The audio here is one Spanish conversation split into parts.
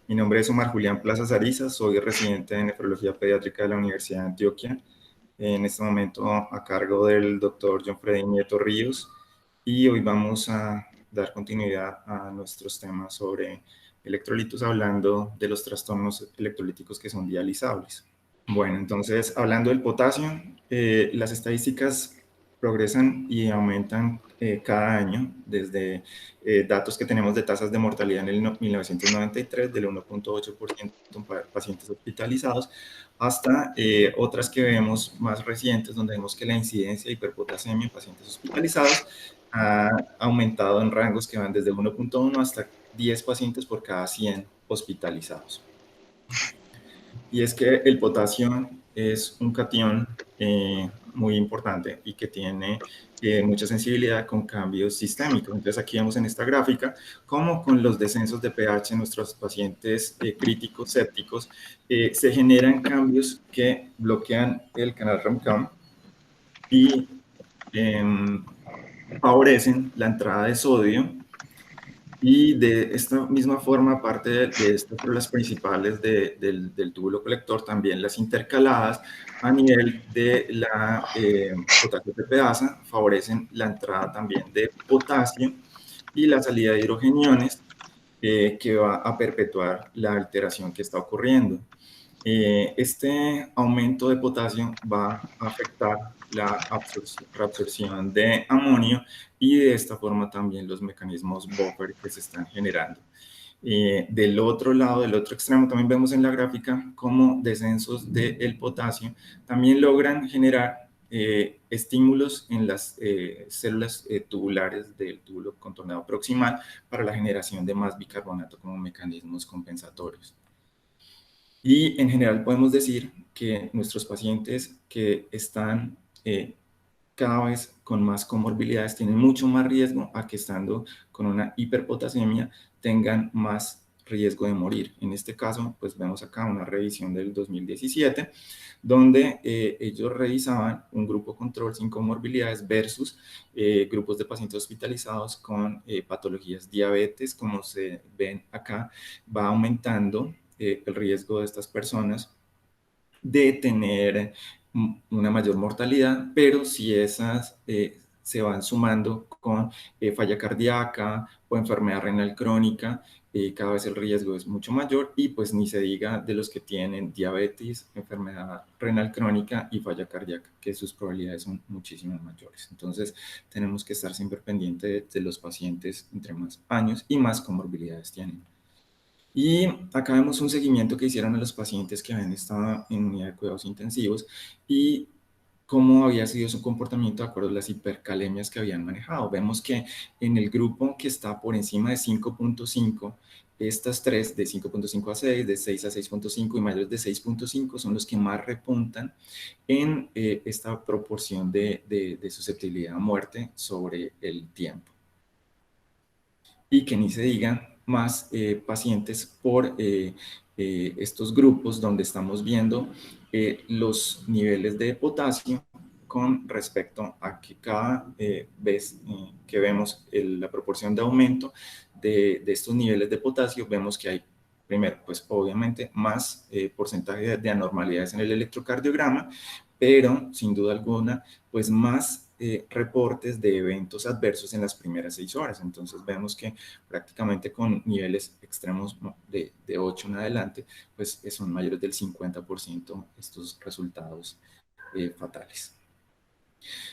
Mi nombre es Omar Julián Plaza Zariza, soy residente de nefrología pediátrica de la Universidad de Antioquia, en este momento a cargo del doctor John Freddy Nieto Ríos, y hoy vamos a dar continuidad a nuestros temas sobre electrolitos, hablando de los trastornos electrolíticos que son dializables. Bueno, entonces, hablando del potasio, las estadísticas progresan y aumentan cada año, desde datos que tenemos de tasas de mortalidad en el 1993 del 1.8% en pacientes hospitalizados, hasta otras que vemos más recientes, donde vemos que la incidencia de hiperpotasemia en pacientes hospitalizados ha aumentado en rangos que van desde 1.1 hasta 10 pacientes por cada 100 hospitalizados. Y es que el potasio es un catión muy importante y que tiene mucha sensibilidad con cambios sistémicos. Entonces aquí vemos en esta gráfica cómo con los descensos de pH en nuestros pacientes críticos sépticos se generan cambios que bloquean el canal RAMCAM y favorecen la entrada de sodio. Y de esta misma forma, aparte de estas células principales del túbulo colector, también las intercaladas a nivel de la potasio tepeasa favorecen la entrada también de potasio y la salida de hidrogeniones, que va a perpetuar la alteración que está ocurriendo. Este aumento de potasio va a afectar la reabsorción de amonio y de esta forma también los mecanismos buffer que se están generando. Del otro lado, del otro extremo, también vemos en la gráfica cómo descensos del potasio también logran generar estímulos en las células tubulares del túbulo contorneado proximal para la generación de más bicarbonato como mecanismos compensatorios. Y en general podemos decir que nuestros pacientes que están cada vez con más comorbilidades tienen mucho más riesgo a que estando con una hiperpotasemia tengan más riesgo de morir. En este caso, pues vemos acá una revisión del 2017, donde ellos revisaban un grupo control sin comorbilidades versus grupos de pacientes hospitalizados con patologías diabetes. Como se ven acá, va aumentando el riesgo de estas personas de tener una mayor mortalidad, pero si esas se van sumando con falla cardíaca o enfermedad renal crónica, cada vez el riesgo es mucho mayor, y pues ni se diga de los que tienen diabetes, enfermedad renal crónica y falla cardíaca, que sus probabilidades son muchísimo mayores. Entonces tenemos que estar siempre pendientes de los pacientes entre más años y más comorbilidades tienen. Y acá vemos un seguimiento que hicieron a los pacientes que habían estado en unidad de cuidados intensivos y cómo había sido su comportamiento de acuerdo a las hipercalemias que habían manejado. Vemos que en el grupo que está por encima de 5.5, estas tres, de 5.5 a 6, de 6 a 6.5 y mayores de 6.5, son los que más repuntan en esta proporción de susceptibilidad a muerte sobre el tiempo. Y que ni se diga más pacientes por estos grupos donde estamos viendo los niveles de potasio con respecto a que cada vez que vemos la proporción de aumento de estos niveles de potasio, vemos que hay, primero, pues obviamente más porcentaje de anormalidades en el electrocardiograma, pero sin duda alguna, pues más reportes de eventos adversos en las primeras 6 horas. Entonces vemos que prácticamente con niveles extremos de 8 en adelante, pues son mayores del 50% estos resultados fatales.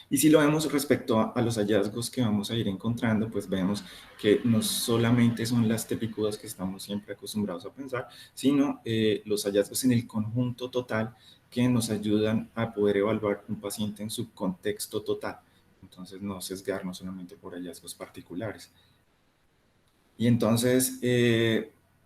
Y si lo vemos respecto a los hallazgos que vamos a ir encontrando, pues vemos que no solamente son las tepicudas que estamos siempre acostumbrados a pensar, sino los hallazgos en el conjunto total que nos ayudan a poder evaluar un paciente en su contexto total. Entonces, no sesgarnos solamente por hallazgos particulares. Y entonces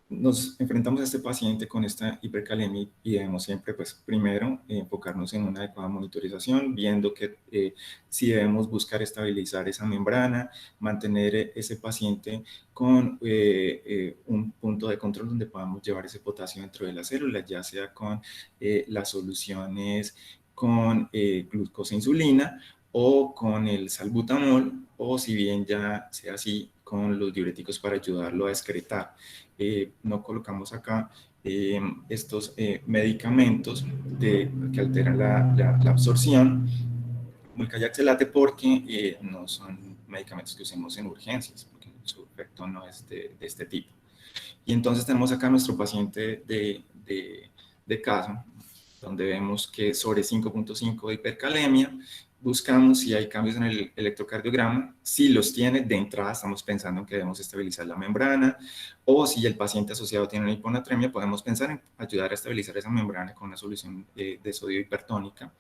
nos enfrentamos a este paciente con esta hipercalemia y debemos siempre, pues primero, enfocarnos en una adecuada monitorización, viendo que si debemos buscar estabilizar esa membrana, mantener ese paciente con un punto de control donde podamos llevar ese potasio dentro de la célula, ya sea con las soluciones con glucosa insulina o con el salbutamol, o si bien ya sea así, con los diuréticos para ayudarlo a excretar. No colocamos acá estos medicamentos que alteran la absorción, como el Cayaxelate, porque no son medicamentos que usemos en urgencias, porque su efecto no es de este tipo. Y entonces tenemos acá nuestro paciente de caso, donde vemos que sobre 5.5 de hipercalemia, buscamos si hay cambios en el electrocardiograma. Si los tiene, de entrada estamos pensando en que debemos estabilizar la membrana, o si el paciente asociado tiene una hiponatremia, podemos pensar en ayudar a estabilizar esa membrana con una solución de sodio hipertónica.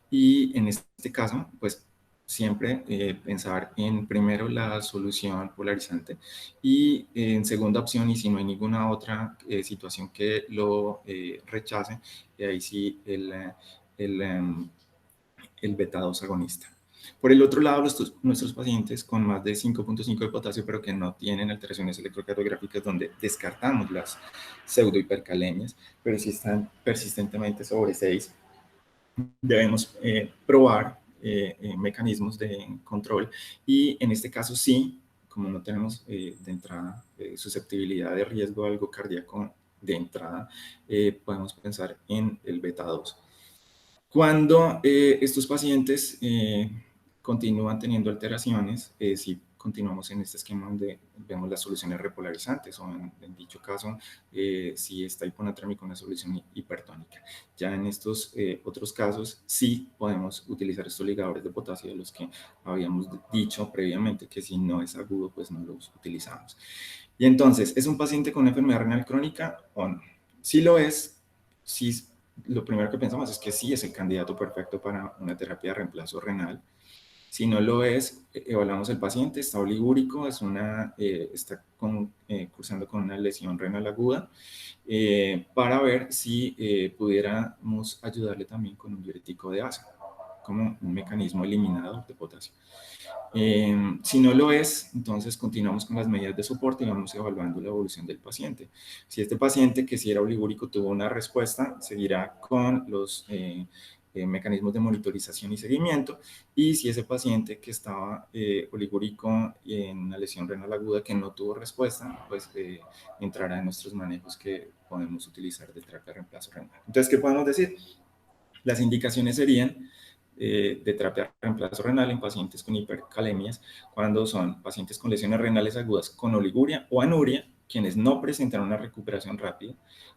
Y en este caso, pues siempre pensar en primero la solución polarizante y en segunda opción, y si no hay ninguna otra situación que lo rechace, ahí sí el beta-2 agonista. Por el otro lado, nuestros pacientes con más de 5.5 de potasio, pero que no tienen alteraciones electrocardiográficas, donde descartamos las pseudohipercalemias, pero si están persistentemente sobre 6, debemos probar mecanismos de control, y en este caso sí, como no tenemos de entrada susceptibilidad de riesgo a algo cardíaco de entrada, podemos pensar en el beta-2. Cuando estos pacientes continúan teniendo alteraciones, si continuamos en este esquema donde vemos las soluciones repolarizantes, o en dicho caso, si está hiponatrémico, una solución hipertónica. Ya en estos otros casos, sí podemos utilizar estos ligadores de potasio, de los que habíamos dicho previamente, que si no es agudo, pues no los utilizamos. Y entonces, ¿es un paciente con una enfermedad renal crónica o no? Si lo es, sí, lo primero que pensamos es que sí es el candidato perfecto para una terapia de reemplazo renal. Si no lo es, evaluamos el paciente, está oligúrico, está cursando con una lesión renal aguda, para ver si pudiéramos ayudarle también con un diurético de asa, como un mecanismo eliminador de potasio. Si no lo es, entonces continuamos con las medidas de soporte y vamos evaluando la evolución del paciente. Si este paciente, que si era oligúrico, tuvo una respuesta, seguirá con los mecanismos de monitorización y seguimiento. Y si ese paciente que estaba oligúrico en una lesión renal aguda que no tuvo respuesta, pues entrará en nuestros manejos que podemos utilizar de terapia de reemplazo renal. Entonces, ¿qué podemos decir? Las indicaciones serían de terapia de reemplazo renal en pacientes con hipercalemias, cuando son pacientes con lesiones renales agudas con oliguria o anuria, quienes no presentan una recuperación rápida,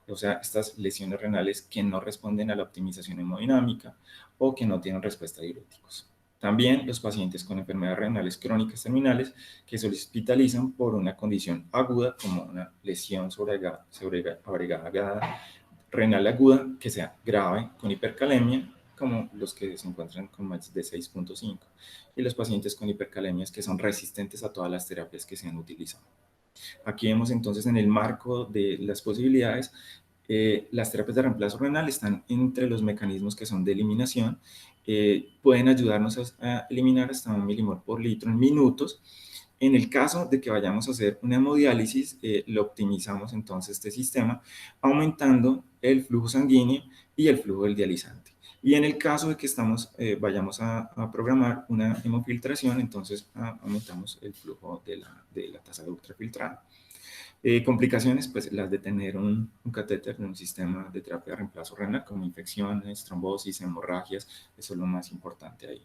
o sea, estas lesiones renales que no responden a la optimización hemodinámica o que no tienen respuesta a diuréticos. También los pacientes con enfermedades renales crónicas terminales que se hospitalizan por una condición aguda, como una lesión sobreagregada renal aguda que sea grave con hipercalemia, como los que se encuentran con más de 6.5, y los pacientes con hipercalemias que son resistentes a todas las terapias que se han utilizado. Aquí vemos entonces, en el marco de las posibilidades, las terapias de reemplazo renal están entre los mecanismos que son de eliminación. Pueden ayudarnos a eliminar hasta 1 milimol por litro en minutos. En el caso de que vayamos a hacer una hemodiálisis, lo optimizamos entonces este sistema, aumentando el flujo sanguíneo y el flujo del dializante. Y en el caso de que vayamos a programar una hemofiltración, entonces aumentamos el flujo de la tasa de ultrafiltrado. Complicaciones, pues las de tener un catéter en un sistema de terapia de reemplazo renal, como infecciones, trombosis, hemorragias, eso es lo más importante ahí.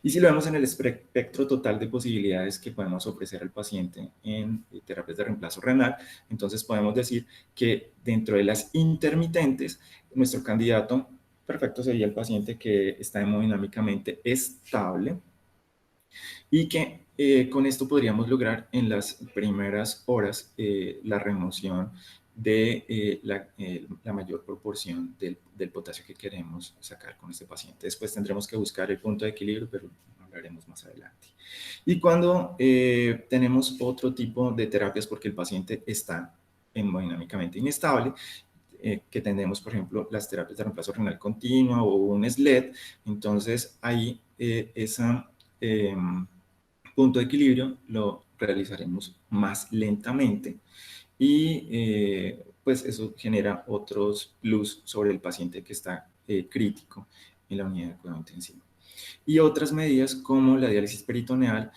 Y si lo vemos en el espectro total de posibilidades que podemos ofrecer al paciente en terapias de reemplazo renal, entonces podemos decir que dentro de las intermitentes, nuestro candidato perfecto sería el paciente que está hemodinámicamente estable, y que con esto podríamos lograr en las primeras horas la remoción de la mayor proporción del potasio que queremos sacar con este paciente. Después tendremos que buscar el punto de equilibrio, pero hablaremos más adelante. Y cuando tenemos otro tipo de terapias porque el paciente está hemodinámicamente inestable, que tenemos, por ejemplo, las terapias de reemplazo renal continuo o un SLED, entonces ahí esa punto de equilibrio lo realizaremos más lentamente, y pues eso genera otros plus sobre el paciente que está crítico en la unidad de cuidado intensivo. Y otras medidas como la diálisis peritoneal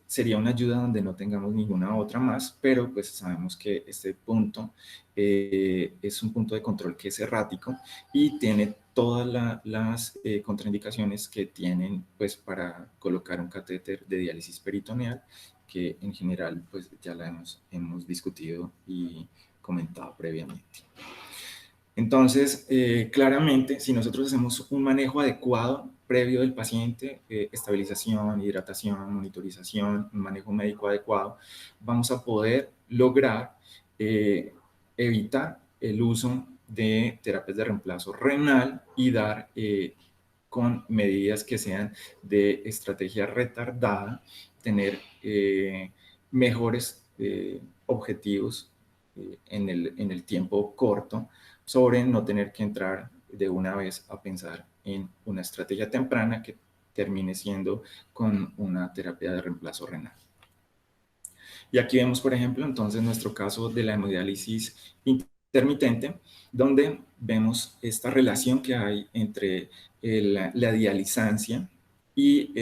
sería una ayuda donde no tengamos ninguna otra más, pero pues sabemos que este punto es un punto de control que es errático y tiene todas las contraindicaciones que tienen pues para colocar un catéter de diálisis peritoneal, que en general pues ya la hemos discutido y comentado previamente. Entonces, claramente, si nosotros hacemos un manejo adecuado previo del paciente, estabilización, hidratación, monitorización, un manejo médico adecuado, vamos a poder lograr evitar el uso de terapias de reemplazo renal y dar con medidas que sean de estrategia retardada, tener mejores objetivos en el tiempo corto, sobre no tener que entrar de una vez a pensar en una estrategia temprana que termine siendo con una terapia de reemplazo renal. Y aquí vemos, por ejemplo, entonces nuestro caso de la hemodiálisis intermitente, donde vemos esta relación que hay entre la dializancia y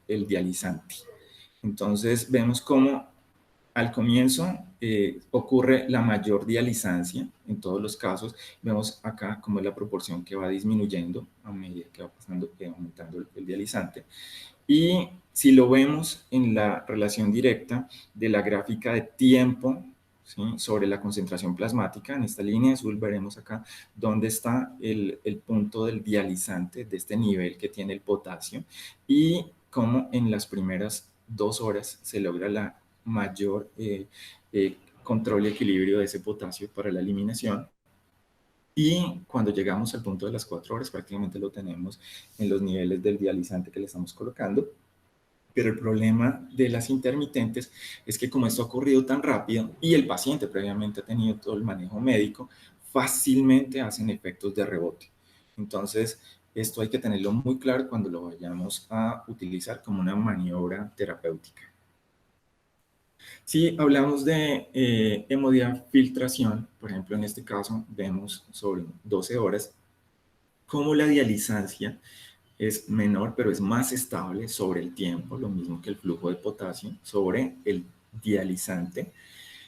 el dializante. Entonces vemos cómo al comienzo ocurre la mayor dializancia en todos los casos. Vemos acá cómo es la proporción que va disminuyendo a medida que va pasando, aumentando el dializante. Y si lo vemos en la relación directa de la gráfica de tiempo, ¿sí?, sobre la concentración plasmática, en esta línea azul veremos acá dónde está el punto del dializante, de este nivel que tiene el potasio, y cómo en las primeras 2 horas se logra la mayor control y equilibrio de ese potasio para la eliminación. Y cuando llegamos al punto de las 4 horas, prácticamente lo tenemos en los niveles del dializante que le estamos colocando. Pero el problema de las intermitentes es que como esto ha ocurrido tan rápido y el paciente previamente ha tenido todo el manejo médico, fácilmente hacen efectos de rebote. Entonces, esto hay que tenerlo muy claro cuando lo vayamos a utilizar como una maniobra terapéutica. Si hablamos de hemodiafiltración, por ejemplo, en este caso vemos sobre 12 horas cómo la dializancia es menor, pero es más estable sobre el tiempo, lo mismo que el flujo de potasio sobre el dializante.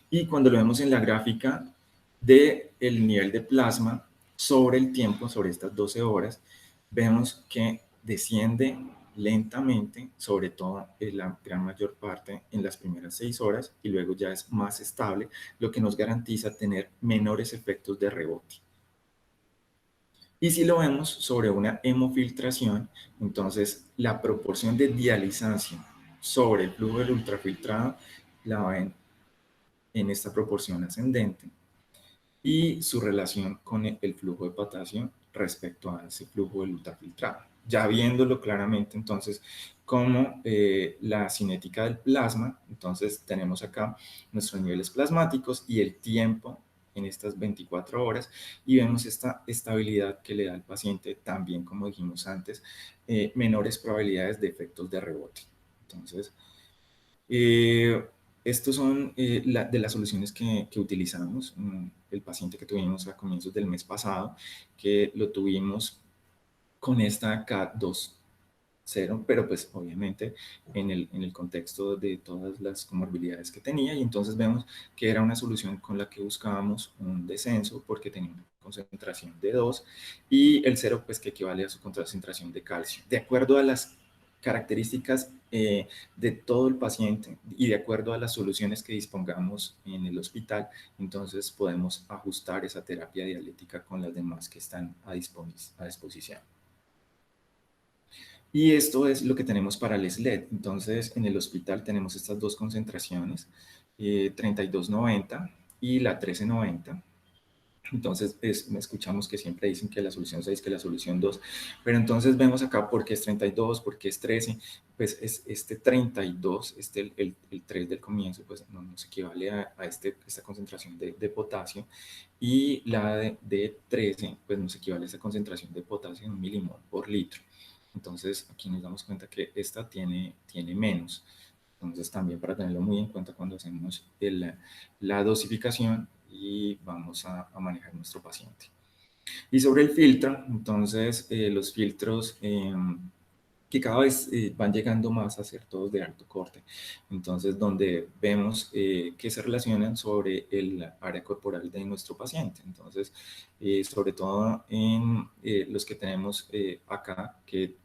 Y cuando lo vemos en la gráfica del nivel de plasma sobre el tiempo, sobre estas 12 horas, vemos que desciende lentamente, sobre todo en la gran mayor parte en las primeras 6 horas, y luego ya es más estable, lo que nos garantiza tener menores efectos de rebote. Y si lo vemos sobre una hemofiltración, entonces la proporción de dialización sobre el flujo del ultrafiltrado la ven en esta proporción ascendente, y su relación con el flujo de potasio respecto a ese flujo del ultrafiltrado. Ya viéndolo claramente, entonces, como la cinética del plasma, entonces tenemos acá nuestros niveles plasmáticos y el tiempo en estas 24 horas, y vemos esta estabilidad que le da al paciente, también como dijimos antes, menores probabilidades de efectos de rebote. Entonces, estos son de las soluciones que utilizamos. El paciente que tuvimos a comienzos del mes pasado, que lo tuvimos con esta CAT-2.0, pero pues obviamente en el contexto de todas las comorbilidades que tenía, y entonces vemos que era una solución con la que buscábamos un descenso porque tenía una concentración de 2, y el 0 pues que equivale a su concentración de calcio. De acuerdo a las características de todo el paciente y de acuerdo a las soluciones que dispongamos en el hospital, entonces podemos ajustar esa terapia dialética con las demás que están a disposición. Y esto es lo que tenemos para el SLED. Entonces, en el hospital tenemos estas dos concentraciones, 3290 y la 1390. Entonces, escuchamos que siempre dicen que la solución 6, que la solución 2, pero entonces vemos acá por qué es 32, por qué es 13, pues es este 32, el 3 del comienzo, pues no nos equivale a esta concentración de potasio, y la de 13, pues nos equivale a esta concentración de potasio en milimol por litro. Entonces, aquí nos damos cuenta que esta tiene menos. Entonces, también para tenerlo muy en cuenta cuando hacemos la dosificación y vamos a manejar nuestro paciente. Y sobre el filtro, entonces los filtros que cada vez van llegando más a ser todos de alto corte. Entonces, donde vemos que se relacionan sobre el área corporal de nuestro paciente. Entonces, sobre todo en los que tenemos acá, que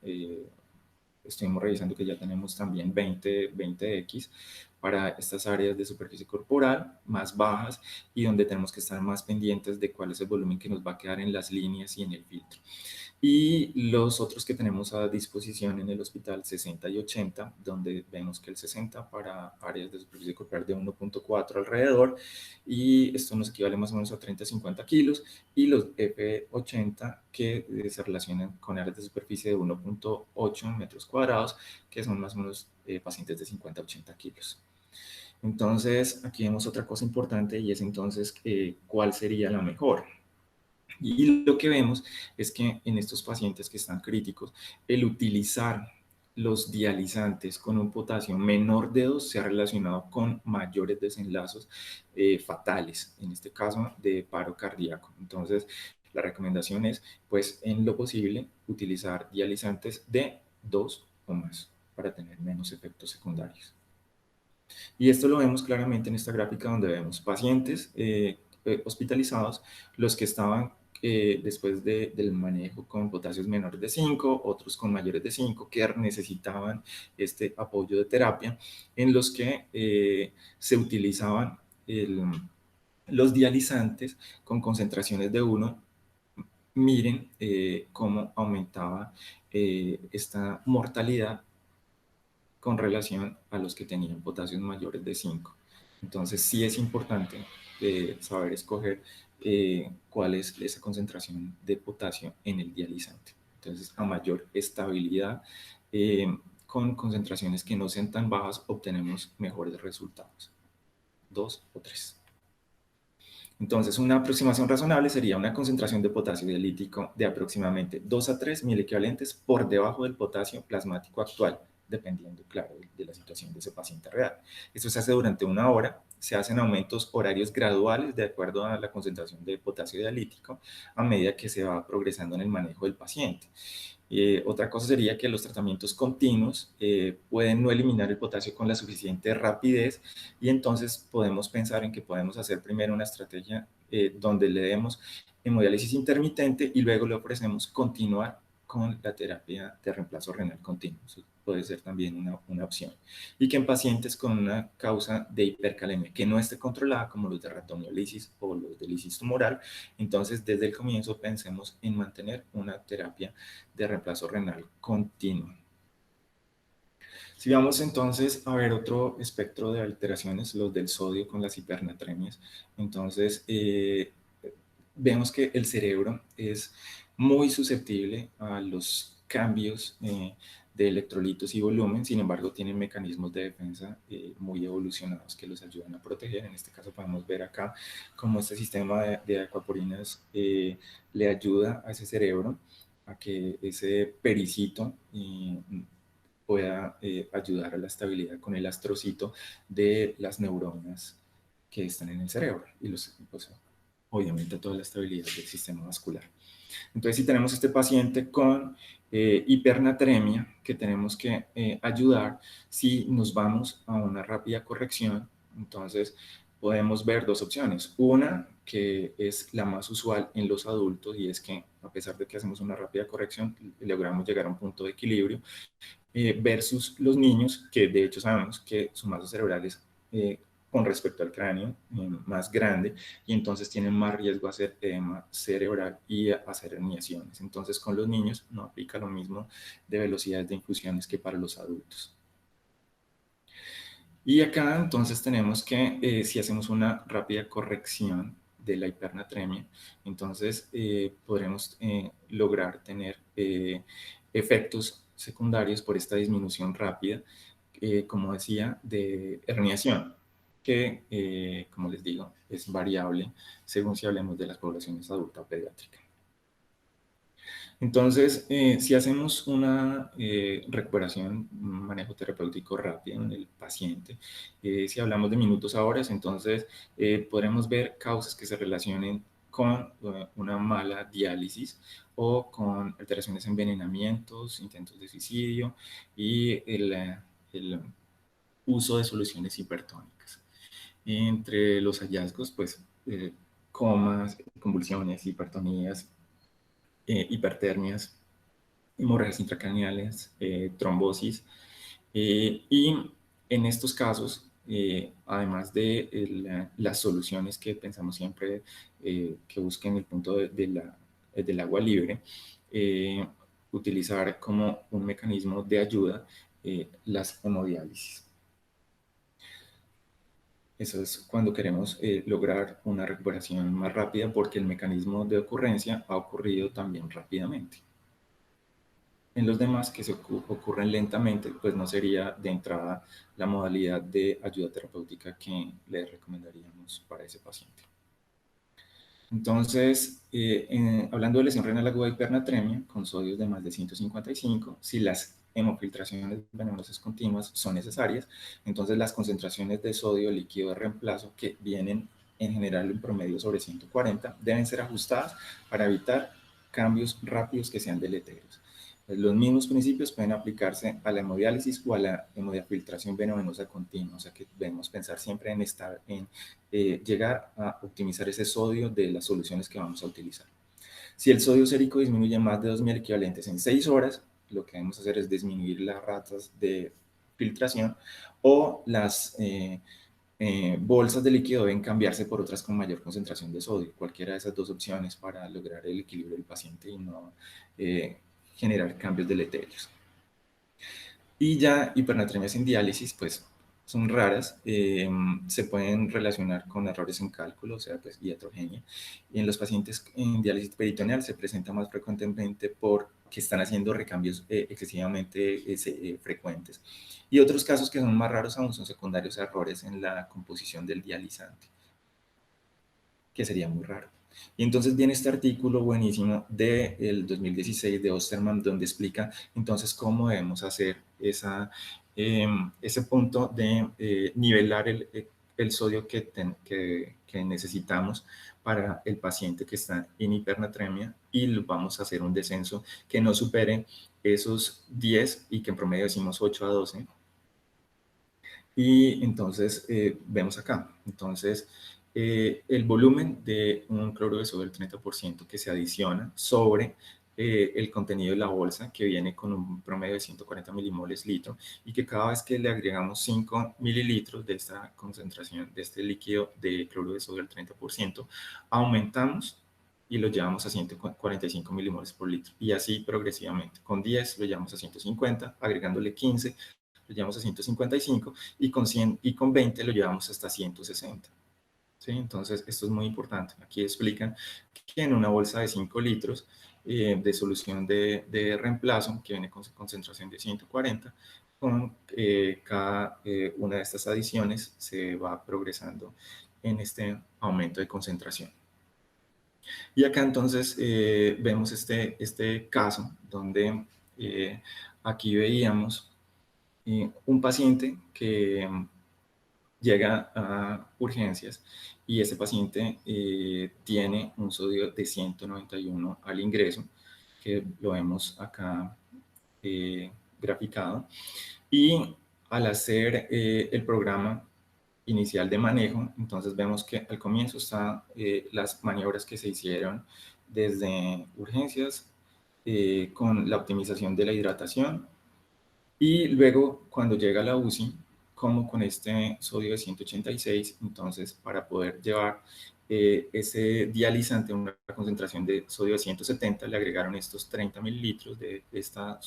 estuvimos revisando que ya tenemos también 20X para estas áreas de superficie corporal más bajas y donde tenemos que estar más pendientes de cuál es el volumen que nos va a quedar en las líneas y en el filtro. Y los otros que tenemos a disposición en el hospital, 60 y 80, donde vemos que el 60 para áreas de superficie corporal de 1.4 alrededor, y esto nos equivale más o menos a 30-50 kilos, y los F80 que se relacionan con áreas de superficie de 1.8 metros cuadrados, que son más o menos pacientes de 50-80 kilos. Entonces, aquí vemos otra cosa importante y es entonces cuál sería la mejor. Y lo que vemos es que en estos pacientes que están críticos, el utilizar los dializantes con un potasio menor de 2 se ha relacionado con mayores desenlazos fatales, en este caso de paro cardíaco. Entonces, la recomendación es, pues, en lo posible, utilizar dializantes de 2 o más para tener menos efectos secundarios. Y esto lo vemos claramente en esta gráfica donde vemos pacientes hospitalizados, los que estaban después del manejo con potasios menores de 5, otros con mayores de 5 que necesitaban este apoyo de terapia, en los que se utilizaban los dializantes con concentraciones de 1. Miren cómo aumentaba esta mortalidad con relación a los que tenían potasios mayores de 5. Entonces sí es importante saber escoger cuál es esa concentración de potasio en el dializante. Entonces, a mayor estabilidad, con concentraciones que no sean tan bajas, obtenemos mejores resultados. 2 o 3. Entonces, una aproximación razonable sería una concentración de potasio dialítico de aproximadamente 2 a 3 miliequivalentes por debajo del potasio plasmático actual, dependiendo, claro, de la situación de ese paciente real. Esto se hace durante 1 hora, se hacen aumentos horarios graduales de acuerdo a la concentración de potasio dialítico a medida que se va progresando en el manejo del paciente. Otra cosa sería que los tratamientos continuos pueden no eliminar el potasio con la suficiente rapidez y entonces podemos pensar en que podemos hacer primero una estrategia donde le demos hemodiálisis intermitente y luego le ofrecemos continuar con la terapia de reemplazo renal continuo. Eso puede ser también una opción. Y que en pacientes con una causa de hipercalemia que no esté controlada, como los de ratomiolisis o los de lisis tumoral, entonces desde el comienzo pensemos en mantener una terapia de reemplazo renal continuo. Si vamos entonces a ver otro espectro de alteraciones, los del sodio con las hipernatremias, entonces vemos que el cerebro es muy susceptible a los cambios de electrolitos y volumen, sin embargo tienen mecanismos de defensa muy evolucionados que los ayudan a proteger. En este caso podemos ver acá cómo este sistema de acuaporinas le ayuda a ese cerebro a que ese pericito pueda ayudar a la estabilidad con el astrocito de las neuronas que están en el cerebro y pues, obviamente toda la estabilidad del sistema vascular. Entonces, si tenemos este paciente con hipernatremia, que tenemos que ayudar, si nos vamos a una rápida corrección, entonces podemos ver dos opciones. Una, que es la más usual en los adultos, y es que a pesar de que hacemos una rápida corrección, logramos llegar a un punto de equilibrio, versus los niños, que de hecho sabemos que su masa cerebral es con respecto al cráneo más grande y entonces tienen más riesgo a hacer edema cerebral y a hacer herniaciones. Entonces con los niños no aplica lo mismo de velocidades de infusiones que para los adultos. Y acá entonces tenemos que si hacemos una rápida corrección de la hipernatremia, entonces podremos lograr tener efectos secundarios por esta disminución rápida, como decía, de herniación, que, como les digo, es variable según si hablemos de las poblaciones adulta o pediátrica. Entonces, si hacemos una recuperación, un manejo terapéutico rápido en el paciente, si hablamos de minutos a horas, entonces podremos ver causas que se relacionen con una mala diálisis o con alteraciones, envenenamientos, intentos de suicidio y el uso de soluciones hipertónicas. Entre los hallazgos, pues, comas, convulsiones, hipertonías, hipertermias, hemorragias intracraneales, trombosis. Y en estos casos, además de las soluciones que pensamos siempre que busquen el punto del agua libre, utilizar como un mecanismo de ayuda las hemodiálisis. Eso es cuando queremos lograr una recuperación más rápida porque el mecanismo de ocurrencia ha ocurrido también rápidamente. En los demás que se ocurren lentamente, pues no sería de entrada la modalidad de ayuda terapéutica que le recomendaríamos para ese paciente. Entonces, hablando de lesión renal aguda y hipernatremia, con sodios de más de 155, si las hemofiltraciones venosas continuas son necesarias, entonces las concentraciones de sodio líquido de reemplazo, que vienen en general en promedio sobre 140, deben ser ajustadas para evitar cambios rápidos que sean deleterios. Los mismos principios pueden aplicarse a la hemodiálisis o a la hemodiafiltración venosa continua, o sea que debemos pensar siempre en llegar a optimizar ese sodio de las soluciones que vamos a utilizar. Si el sodio sérico disminuye más de 2.000 equivalentes en 6 horas, lo que debemos hacer es disminuir las ratas de filtración o las bolsas de líquido deben cambiarse por otras con mayor concentración de sodio. Cualquiera de esas dos opciones para lograr el equilibrio del paciente y no generar cambios deleterios. Y ya hipernatremias en diálisis, pues son raras, se pueden relacionar con errores en cálculo, o sea, pues iatrogenia. Y en los pacientes en diálisis peritoneal se presenta más frecuentemente porque están haciendo recambios excesivamente frecuentes. Y otros casos que son más raros aún son secundarios a errores en la composición del dializante, que sería muy raro. Y entonces viene este artículo buenísimo del 2016 de Osterman, donde explica entonces cómo debemos hacer ese punto de nivelar el sodio que necesitamos para el paciente que está en hipernatremia y vamos a hacer un descenso que no supere esos 10 y que en promedio decimos 8 a 12. Y entonces vemos acá, entonces el volumen de un cloruro de sodio del 30% que se adiciona sobre el contenido de la bolsa que viene con un promedio de 140 milimoles litro y que cada vez que le agregamos 5 mililitros de esta concentración de este líquido de cloruro de sodio del 30%, aumentamos y lo llevamos a 145 milimoles por litro y así progresivamente. Con 10 lo llevamos a 150, agregándole 15 lo llevamos a 155 y con 100 y con 20 lo llevamos hasta 160. ¿Sí? Entonces, esto es muy importante. Aquí explican que en una bolsa de 5 litros de solución de reemplazo, que viene con concentración de 140, con cada una de estas adiciones se va progresando en este aumento de concentración. Y acá entonces vemos este caso donde aquí veíamos un paciente que llega a urgencias y ese paciente tiene un sodio de 191 al ingreso, que lo vemos acá graficado, y al hacer el programa inicial de manejo, entonces vemos que al comienzo están las maniobras que se hicieron desde urgencias con la optimización de la hidratación, y luego, cuando llega a la UCI, como con este sodio de 186, entonces para poder llevar ese dializante a una concentración de sodio de 170, le agregaron estos 30 mililitros de esta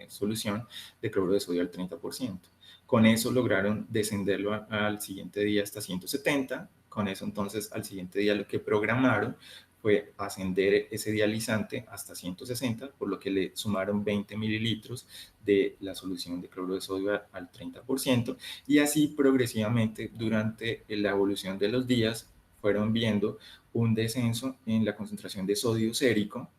solución de cloruro de sodio al 30%. Con eso lograron descenderlo al siguiente día hasta 170. Con eso entonces al siguiente día lo que programaron fue ascender ese dializante hasta 160, por lo que le sumaron 20 mililitros de la solución de cloruro de sodio al 30%, y así progresivamente durante la evolución de los días fueron viendo un descenso en la concentración de sodio sérico,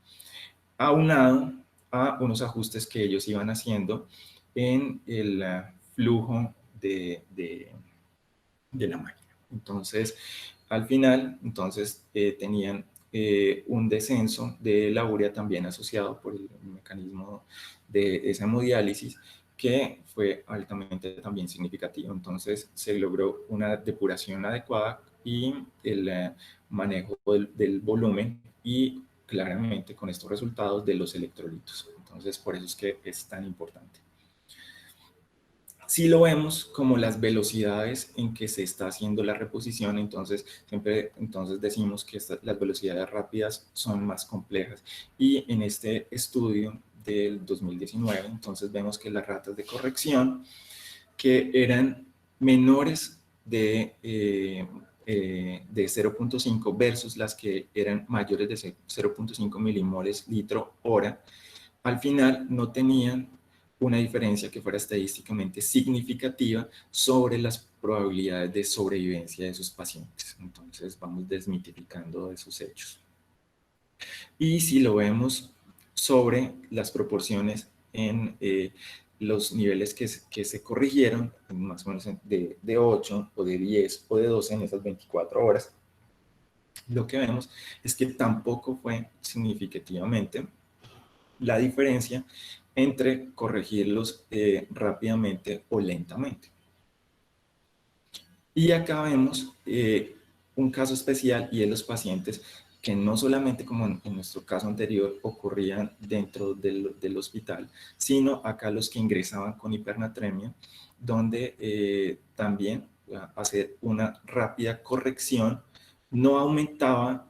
aunado a unos ajustes que ellos iban haciendo en el flujo de la máquina. Entonces, al final, entonces tenían un descenso de la urea también asociado por el mecanismo de esa hemodiálisis, que fue altamente también significativo. Entonces se logró una depuración adecuada y el manejo del volumen y claramente con estos resultados de los electrolitos. Entonces por eso es que es tan importante. Si lo vemos como las velocidades en que se está haciendo la reposición, entonces siempre decimos que las velocidades rápidas son más complejas. Y en este estudio del 2019, entonces vemos que las ratas de corrección que eran menores de 0.5 versus las que eran mayores de 0.5 milimoles litro hora, al final no tenían una diferencia que fuera estadísticamente significativa sobre las probabilidades de sobrevivencia de esos pacientes. Entonces vamos desmitificando esos hechos. Y si lo vemos sobre las proporciones en los niveles que se corrigieron, más o menos de 8 o de 10 o de 12 en esas 24 horas, lo que vemos es que tampoco fue significativamente la diferencia entre corregirlos rápidamente o lentamente. Y acá vemos un caso especial y es los pacientes que no solamente como en nuestro caso anterior ocurrían dentro del hospital, sino acá los que ingresaban con hipernatremia, donde también hacer una rápida corrección no aumentaba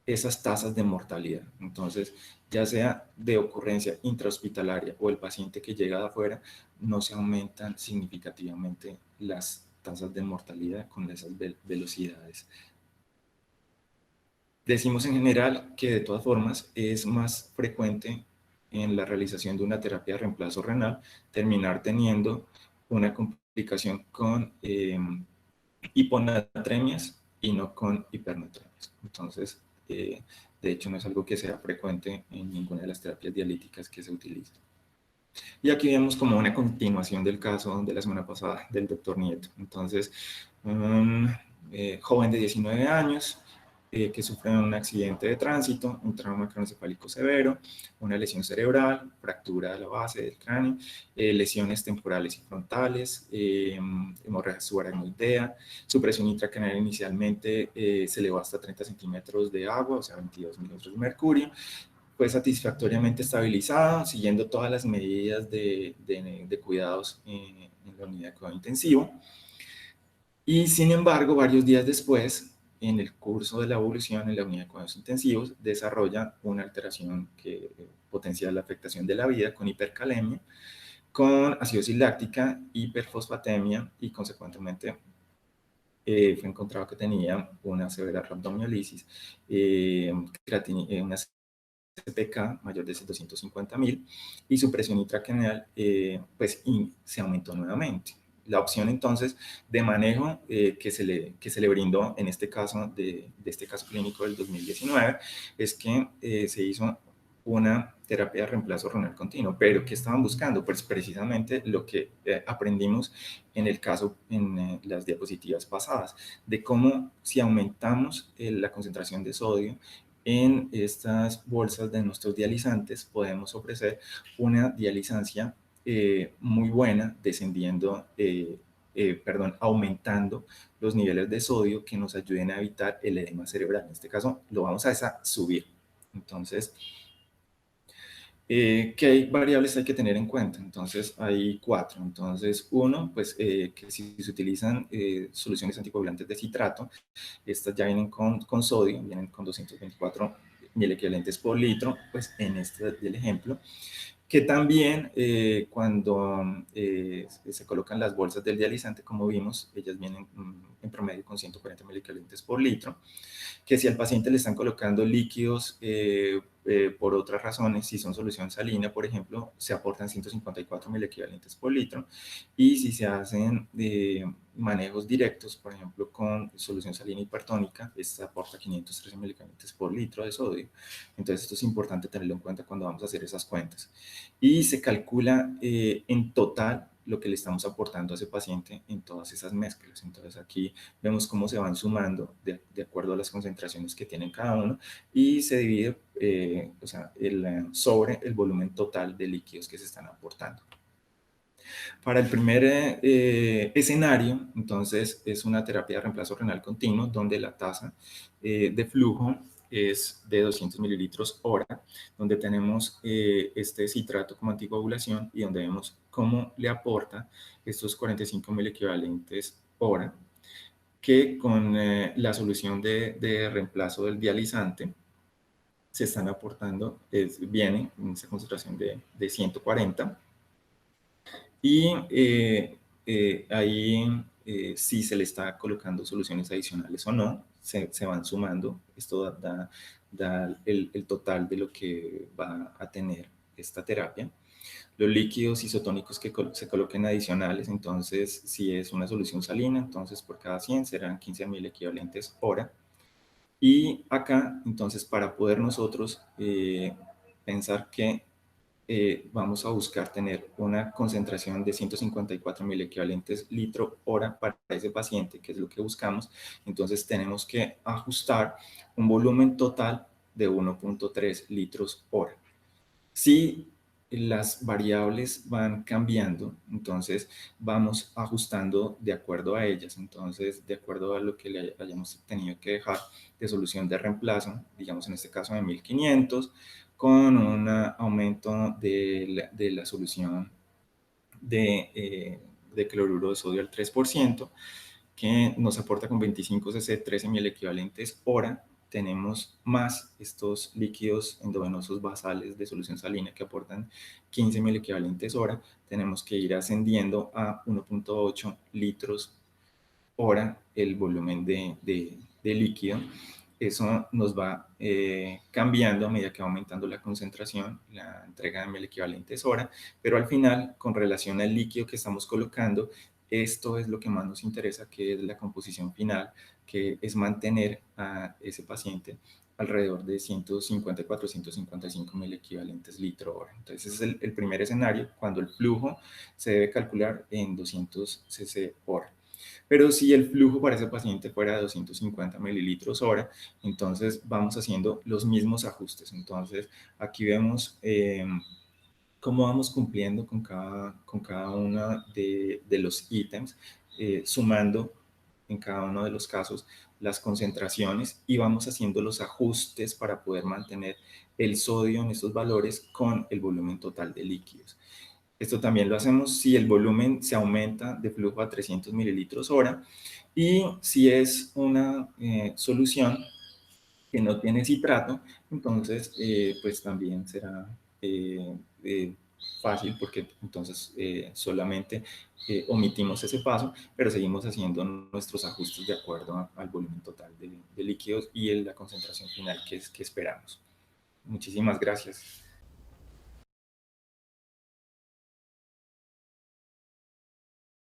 esas tasas de mortalidad. Entonces, ya sea de ocurrencia intrahospitalaria o el paciente que llega de afuera, no se aumentan significativamente las tasas de mortalidad con esas velocidades. Decimos en general que de todas formas es más frecuente en la realización de una terapia de reemplazo renal terminar teniendo una complicación con hiponatremias y no con hipernatremias. Entonces, de hecho, no es algo que sea frecuente en ninguna de las terapias dialíticas que se utilizan. Y aquí vemos como una continuación del caso de la semana pasada del doctor Nieto. Entonces, un joven de 19 años que sufre un accidente de tránsito, un trauma craneoencefálico severo, una lesión cerebral, fractura de la base del cráneo, lesiones temporales y frontales, hemorragia subaracnoidea, su presión intracraneal inicialmente se elevó hasta 30 centímetros de agua, o sea, 22 milímetros de mercurio, fue satisfactoriamente estabilizado, siguiendo todas las medidas de cuidados en la unidad de cuidado intensivo. Y sin embargo, varios días después, en el curso de la evolución en la unidad de cuidados intensivos, desarrolla una alteración que potencia la afectación de la vida con hipercalemia, con acidosis láctica, hiperfosfatemia y consecuentemente fue encontrado que tenía una severa rhabdomiolisis, una CPK mayor de 250.000 y su presión intracraneal pues se aumentó nuevamente. La opción entonces de manejo que se le brindó en este caso, de este caso clínico del 2019, es que se hizo una terapia de reemplazo renal continuo, pero ¿qué estaban buscando? Pues precisamente lo que aprendimos en el caso, en las diapositivas pasadas, de cómo si aumentamos la concentración de sodio en estas bolsas de nuestros dializantes podemos ofrecer una dializancia muy buena, aumentando los niveles de sodio que nos ayuden a evitar el edema cerebral. En este caso lo vamos a subir. Entonces, ¿qué variables hay que tener en cuenta? Entonces, hay 4. Entonces, uno, pues que si se utilizan soluciones anticoagulantes de citrato, estas ya vienen con sodio, vienen con 224 mil equivalentes por litro, pues en este del ejemplo, que también cuando se colocan las bolsas del dializante, como vimos, ellas vienen en promedio con 140 mil equivalentes por litro, que si al paciente le están colocando líquidos por otras razones, si son solución salina, por ejemplo, se aportan 154 mil equivalentes por litro, y si se hacen manejos directos, por ejemplo, con solución salina hipertónica, esta aporta 513 mil equivalentes por litro de sodio. Entonces, esto es importante tenerlo en cuenta cuando vamos a hacer esas cuentas. Y se calcula en total lo que le estamos aportando a ese paciente en todas esas mezclas. Entonces aquí vemos cómo se van sumando de acuerdo a las concentraciones que tienen cada uno y se divide o sea, sobre el volumen total de líquidos que se están aportando. Para el primer escenario, entonces, es una terapia de reemplazo renal continuo donde la tasa de flujo es de 200 mililitros hora, donde tenemos este citrato como anticoagulación y donde vemos cómo le aporta estos 45.000 equivalentes hora, que con la solución de reemplazo del dializante se están aportando, viene en esa concentración de 140. Y ahí si se le está colocando soluciones adicionales o no, se van sumando. Esto da el total de lo que va a tener esta terapia. Los líquidos isotónicos que se coloquen adicionales, entonces si es una solución salina, entonces por cada 100 serán 15.000 equivalentes hora. Y acá, entonces, para poder nosotros pensar que vamos a buscar tener una concentración de 154.000 equivalentes litro hora para ese paciente, que es lo que buscamos, entonces tenemos que ajustar un volumen total de 1.3 litros hora. Si las variables van cambiando, entonces vamos ajustando de acuerdo a ellas. Entonces, de acuerdo a lo que le hayamos tenido que dejar de solución de reemplazo, digamos en este caso de 1500, con un aumento de la solución de cloruro de sodio al 3%, que nos aporta con 25 cc 13.000 equivalentes hora. Tenemos más estos líquidos endovenosos basales de solución salina que aportan 15.000 equivalentes hora. Tenemos que ir ascendiendo a 1.8 litros hora el volumen de líquido. Eso nos va cambiando a medida que va aumentando la concentración, la entrega de mil equivalentes hora, pero al final, con relación al líquido que estamos colocando, esto es lo que más nos interesa, que es la composición final, que es mantener a ese paciente alrededor de 154-155 mil equivalentes litro hora. Entonces, ese es el primer escenario, cuando el flujo se debe calcular en 200 cc hora. Pero si el flujo para ese paciente fuera de 250 mililitros hora, entonces vamos haciendo los mismos ajustes. Entonces, aquí vemos cómo vamos cumpliendo con cada uno de los ítems, sumando en cada uno de los casos las concentraciones y vamos haciendo los ajustes para poder mantener el sodio en estos valores con el volumen total de líquidos. Esto también lo hacemos si el volumen se aumenta de flujo a 300 mililitros hora y si es una solución que no tiene citrato, entonces pues también será fácil porque entonces solamente omitimos ese paso, pero seguimos haciendo nuestros ajustes de acuerdo al volumen total de líquidos y en la concentración final que esperamos. Muchísimas gracias.